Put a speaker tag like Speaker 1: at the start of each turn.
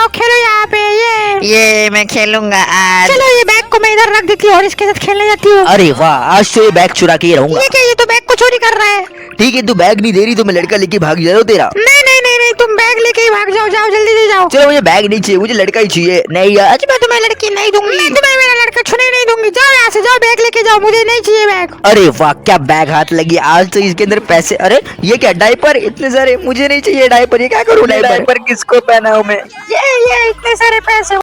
Speaker 1: आओ खेलो यहाँ पे।
Speaker 2: ये मैं खेलूंगा आज।
Speaker 1: चलो ये बैग को मैं इधर रख देती हूँ और इसके साथ खेलने जाती हूँ।
Speaker 3: अरे वाह, आज तो ये बैग चुरा के ही रहूंगा।
Speaker 1: ये क्या, ये तो बैग को चोरी कर रहा है।
Speaker 3: ठीक है, तू बैग नहीं दे रही तो मैं लड़का लेके भाग जा रहा हूँ तेरा।
Speaker 1: नहीं नहीं नहीं नहीं, तुम बैग लेके ही भाग जाओ, जाओ जल्दी से जाओ।
Speaker 3: चलो मुझे बैग नहीं चाहिए, मुझे लड़का ही चाहिए। नहीं यार,
Speaker 1: आज मैं तुम्हें लड़की नहीं दूंगी, मैं तुम्हें मेरा लड़का छूने नहीं दूंगी। जाओ यहाँ से, जाओ बैग लेके जाओ, मुझे नहीं चाहिए बैग।
Speaker 3: अरे वाह क्या बैग हाथ लगी। आज तो इसके अंदर पैसे। अरे ये क्या, डायपर इतने सारे, मुझे नहीं चाहिए डायपर। ये क्या करूँ डायपर?
Speaker 2: किसको पहनाऊं मैं?
Speaker 1: ये इतने सारे पैसे